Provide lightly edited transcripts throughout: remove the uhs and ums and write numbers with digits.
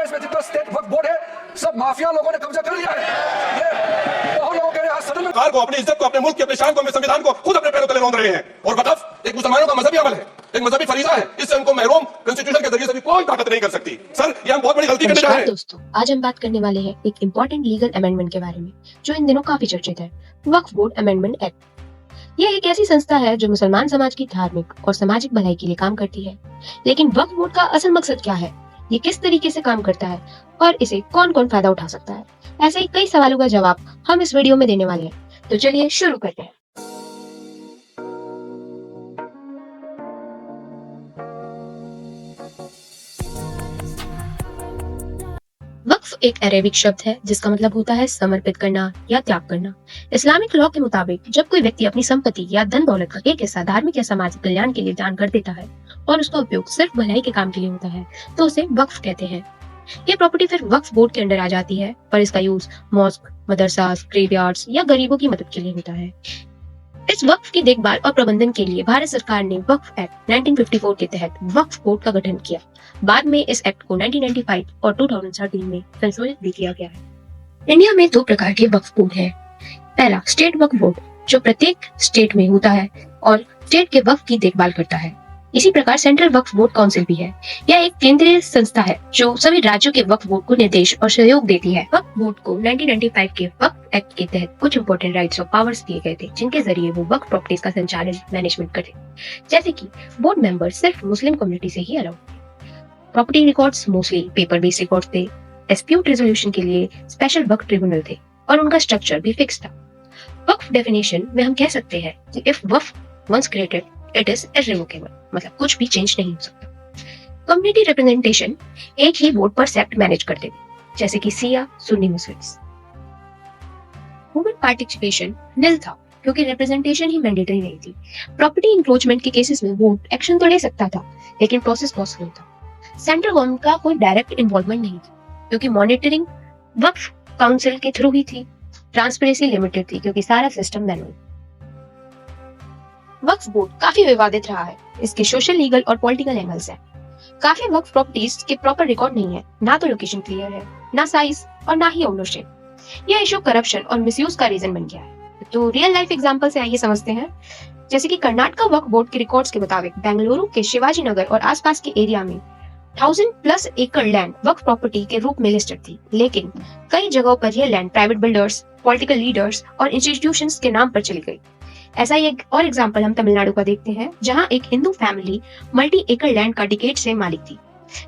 देश में जितना स्टेट वक्फ बोर्ड है सब माफिया लोगों ने कब्जा कर लिया है। ये बहुत लोगों कह रहे हैं आज सदन में सरकार को, अपनी इज्जत को, अपने मुल्क की, अपनी शान को, अपने संविधान को खुद अपने पैरों तले रौंद रहे हैं। और वक़्फ़ एक मुसलमानों का मजहबी अमल है, एक मजहबी फरीजा है, इससे उनको महरूम कॉन्स्टिट्यूशन के जरिए से भी कोई ताकत नहीं कर सकती। सर, ये हम बहुत बड़ी गलती करने जा रहे हैं। दोस्तों, आज हम बात करने वाले हैं एक इम्पोर्टेंट लीगल अमेंडमेंट के बारे में जो इन दिनों काफी चर्चित है, वक्फ बोर्ड अमेंडमेंट एक्ट। यह एक ऐसी संस्था है जो मुसलमान समाज की धार्मिक और सामाजिक भलाई के लिए काम करती है। लेकिन वक्फ बोर्ड का असल मकसद क्या है, ये किस तरीके से काम करता है और इसे कौन कौन फायदा उठा सकता है, ऐसे ही कई सवालों का जवाब हम इस वीडियो में देने वाले हैं। तो चलिए शुरू करते हैं। वक्फ एक अरेबिक शब्द है जिसका मतलब होता है समर्पित करना या त्याग करना। इस्लामिक लॉ के मुताबिक जब कोई व्यक्ति अपनी संपत्ति या धन दौलत का एक हिस्सा धार्मिक या सामाजिक कल्याण के लिए दान कर देता है और उसका उपयोग सिर्फ भलाई के काम के लिए होता है तो उसे वक्फ कहते हैं। ये प्रॉपर्टी फिर वक्फ बोर्ड के अंडर आ जाती है पर इसका यूज मॉस्क, मदरसास, ग्रेवयार्ड्स या गरीबों की मदद के लिए होता है। इस वक्फ की देखभाल और प्रबंधन के लिए भारत सरकार ने वक्फ एक्ट 1954 के तहत वक्फ बोर्ड का गठन किया। बाद में इस एक्ट को 1995 और 2013 में संशोधित भी किया गया है। इंडिया में दो प्रकार के वक्फ बोर्ड हैं। पहला स्टेट वक्फ बोर्ड जो प्रत्येक स्टेट में होता है और स्टेट के वक्फ की देखभाल करता है। इसी प्रकार सेंट्रल वक्फ बोर्ड काउंसिल भी है। यह एक केंद्रीय संस्था है जो सभी राज्यों के वक्फ बोर्ड को निर्देश और सहयोग देती है। वक्फ बोर्ड को 1995 के वक्फ एक्ट के तहत कुछ इंपॉर्टेंट राइट्स और पावर्स दिए गए थे जिनके जरिए वो वक्फ प्रॉपर्टीज का संचालन मैनेजमेंट करते, जैसे कि बोर्ड मेंबर सिर्फ मुस्लिम कम्युनिटी से ही allowed. Property records mostly paper based records थे। डिस्प्यूट रेजोल्यूशन के लिए स्पेशल वक्फ ट्रिब्यूनल थे और उनका स्ट्रक्चर भी फिक्स था। वक्फ डेफिनेशन में हम कह सकते हैं कि if waqf once created it is irrevocable, मतलब कुछ भी चेंज नहीं हो सकता। कम्युनिटी रिप्रेजेंटेशन एक ही बोर्ड पर सेक्ट मैनेज करते थे, जैसे कि Shia Sunni Muslims. Women participation nil था क्योंकि रिप्रेजेंटेशन ही मैंडेटरी नहीं थी। प्रॉपर्टी इंक्रोचमेंट के केसेस में वोट एक्शन तो ले सकता था लेकिन प्रोसेस बहुत स्लो था। सेंट्रल गवर्नमेंट का कोई डायरेक्ट इन्वॉल्वमेंट नहीं था क्योंकि मॉनिटरिंग वक्फ काउंसिल के थ्रू ही थी। ट्रांसपेरेंसी लिमिटेड थी क्योंकि सारा सिस्टम मैनुअल। वक्फ बोर्ड काफी विवादित रहा है। इसके सोशल, लीगल और पॉलिटिकल एंगल्स हैं। काफी वक्फ प्रॉपर्टीज के प्रॉपर रिकॉर्ड नहीं है, ना तो लोकेशन क्लियर है, ना साइज और ना ही ओनरशिप। यह इशू करप्शन और मिसयूज का रीजन बन गया है। तो रियल लाइफ एग्जांपल से आइए समझते हैं। जैसे कि कर्नाटका वक्फ बोर्ड के रिकॉर्ड्स के मुताबिक बेंगलुरु के शिवाजी नगर और आसपास के एरिया में 1000+ एकड़ लैंड वक्फ प्रॉपर्टी के रूप में लिस्टेड थी, लेकिन कई जगहों पर यह land private builders, political leaders और इंस्टीट्यूशंस के नाम पर चली गई। ऐसा ही एक और एग्जांपल हम तमिलनाडु का देखते हैं, जहां एक हिंदू फैमिली मल्टी एकड़ लैंड का डिकेड से मालिक थी।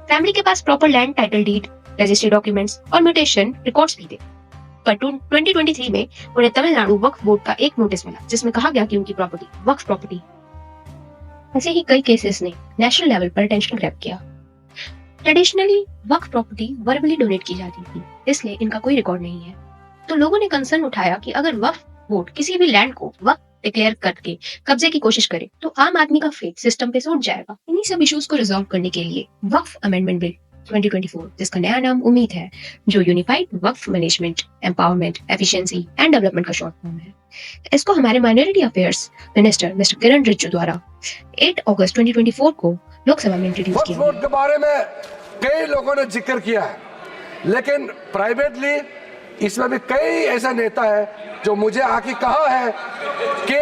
फैमिली के पास proper land title deed, registry documents और म्यूटेशन रिकॉर्ड्स भी थे। पर 2023 में उन्हें तमिलनाडु वक्फ बोर्ड का एक नोटिस मिला जिसमें कहा गया कि उनकी प्रॉपर्टी वक्फ प्रॉपर्टी। ऐसे ही कई केसेस ने नेशनल लेवल पर अटेंशन ग्रैब किया। ट्रेडिशनली वक्फ प्रॉपर्टी वर्बली डोनेट की जाती थी, इसलिए इनका कोई रिकॉर्ड नहीं है। तो लोगों ने कंसर्न उठाया कि अगर वक्फ बोर्ड किसी भी लैंड को वक्फ डिक्लेयर करके कब्जे की कोशिश करे तो आम आदमी का फेथ सिस्टम पे टूट जाएगा। इन्हीं सब इश्यूज को रिजॉल्व करने के लिए वक्फ अमेंडमेंट बिल 2024, जिसका नया नाम उम्मीद है, जो unified Waqf management, empowerment, efficiency and development का शॉर्ट फॉर्म है। इसको हमारे माइनॉरिटी अफेयर्स मिनिस्टर मिस्टर किरण रिजिजू द्वारा 8 अगस्त 2024 को लोकसभा में इंट्रोड्यूस किया। वक्फ बोर्ड के बारे में कई लोगों ने जिक्र किया है, लेकिन प्राइवेटली इसमें भी कई ऐसा नेता है जो मुझे आके कहा है कि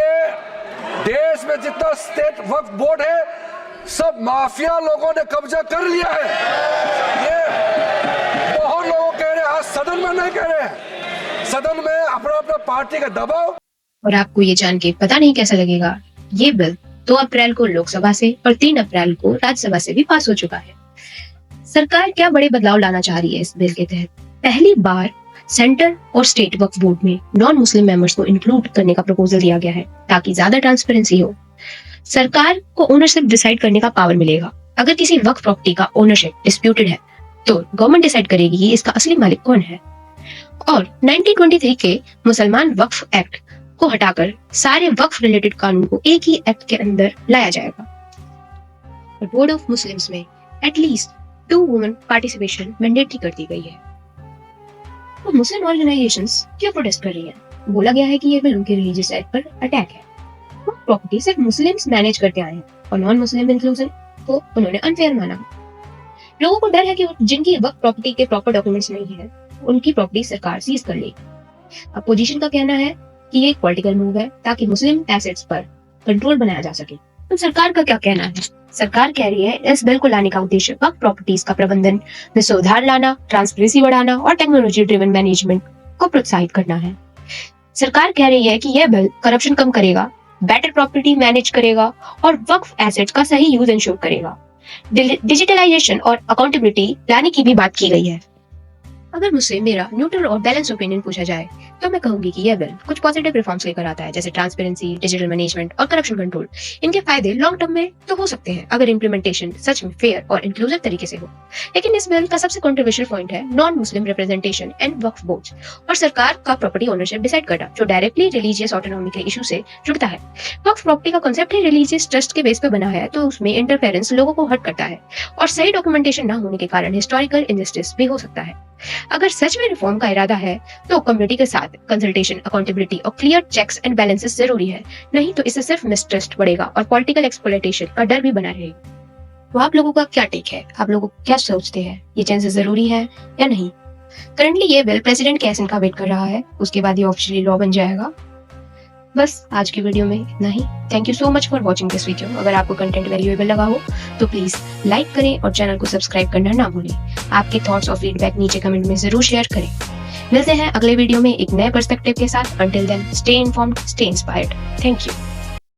देश में जितना स्टेट वक्फ बोर्ड है सब माफिया लोगों ने कब्जा कर लिया है। ये बहुत लोग कह रहे हैं, आज सदन में नहीं कह रहे हैं, सदन में अपना अपना पार्टी का दबाव। और आपको ये जान के पता नहीं कैसा लगेगा, ये बिल 2 अप्रैल को लोकसभा से और 3 अप्रैल को राज्यसभा से भी पास हो चुका है। सरकार क्या बड़े बदलाव लाना चाह रही है इस बिल के तहत? पहली बार सेंटर और स्टेट वक्फ बोर्ड में नॉन मुस्लिम मेंबर्स को इंक्लूड करने का प्रपोजल दिया गया है ताकि ज्यादा ट्रांसपेरेंसी हो। सरकार को ओनरशिप डिसाइड करने का पावर मिलेगा। अगर किसी वक्फ प्रॉपर्टी का ओनरशिप डिस्प्यूटेड है तो गवर्नमेंट डिसाइड करेगी कि इसका असली मालिक कौन है। और 1923 के मुसलमान वक्फ एक्ट को हटाकर सारे वक्फ रिलेटेड कानून को एक ही एक्ट के अंदर लाया जाएगा। बोर्ड ऑफ मुस्लिम्स में एटलीस्ट 2 वुमेन पार्टिसिपेशन मैंडेटरी कर दी गई है। तो मुस्लिम ऑर्गेनाइजेशंस क्यों प्रोटेस्ट कर रही हैं? बोला गया है कि ये बिल उनके रिलीजियस राइट पर अटैक है। प्रॉपर्टी सिर्फ मुस्लिम्स मैनेज करते आए हैं और नॉन मुस्लिम इंक्लूजन को उन्होंने अनफेयर माना। लोगों को डर है कि जिनकी वक्फ प्रॉपर्टी के प्रॉपर डॉक्यूमेंट्स नहीं है, उनकी प्रॉपर्टी सरकार सीज कर लेगी। अपोजिशन का कहना है कि ये एक पॉलिटिकल मूव है ताकि मुस्लिम एसेट्स पर कंट्रोल बनाया जा सके। तो सरकार का क्या कहना है? सरकार कह रही है इस बिल को लाने का उद्देश्य वक्फ प्रॉपर्टीज का प्रबंधन में सुधार लाना, ट्रांसपेरेंसी बढ़ाना और टेक्नोलॉजी ड्रिवन मैनेजमेंट को प्रोत्साहित करना है। सरकार कह रही है कि यह बिल करप्शन कम करेगा, बेटर प्रॉपर्टी मैनेज करेगा और वक्फ एसेट्स का सही यूज इंश्योर करेगा। डिजिटलाइजेशन और अकाउंटेबिलिटी लाने की भी बात की गई है। अगर मुझसे मेरा न्यूट्रल और बैलेंस ओपिनियन पूछा जाए तो मैं कहूंगी कि यह बिल कुछ पॉजिटिव रिफॉर्म्स लेकर आता है, जैसे ट्रांसपेरेंसी, डिजिटल मैनेजमेंट और करप्शन कंट्रोल। इनके फायदे लॉन्ग टर्म में तो हो सकते हैं अगर इम्प्लीमेंटेशन सच में फेयर और इंक्लूसिव तरीके से हो। लेकिन इस बिल का सबसे कंट्रोवर्शियल पॉइंट है non Muslim representation and Waqf boards और सरकार का प्रॉपर्टी ओनरशिप डिसाइड करना, जो डायरेक्टली रिलीजियस ऑटोनॉमी के इशू से जुड़ता है। वक्फ प्रॉपर्टी का कॉन्सेप्ट ही रिलीजियस ट्रस्ट के बेस पर बना है, तो उसमें इंटरफेरेंस लोगों को हर्ट करता है और सही डॉक्यूमेंटेशन न होने के कारण हिस्टोरिकल इनजस्टिस भी हो सकता है। अगर सच में रिफॉर्म का इरादा है तो कम्युनिटी के साथ कंसल्टेशन, अकाउंटेबिलिटी और क्लियर चेक्स एंड बैलेंसेस जरूरी है, नहीं तो इससे सिर्फ मिसट्रस्ट बढ़ेगा और पॉलिटिकल एक्सप्लॉयटेशन का डर भी बना रहेगा। तो आप लोगों का क्या टेक है? आप लोग क्या सोचते हैं? ये चेंजेस जरूरी है या नहीं? करंटली ये बिल प्रेसिडेंट के एसेंट का वेट कर रहा है, उसके बाद ये ऑफिशियली लॉ बन जाएगा। बस आज की वीडियो में इतना ही। Thank you so much for watching this video. अगर आपको कंटेंट वैल्यूएबल लगा हो तो प्लीज लाइक करें और चैनल को सब्सक्राइब करना ना भूलें। आपके थॉट्स और फीडबैक नीचे कमेंट में जरूर शेयर करें। मिलते हैं अगले वीडियो में एक नए पर्सपेक्टिव के साथ। Until then, stay informed, stay inspired. Thank you.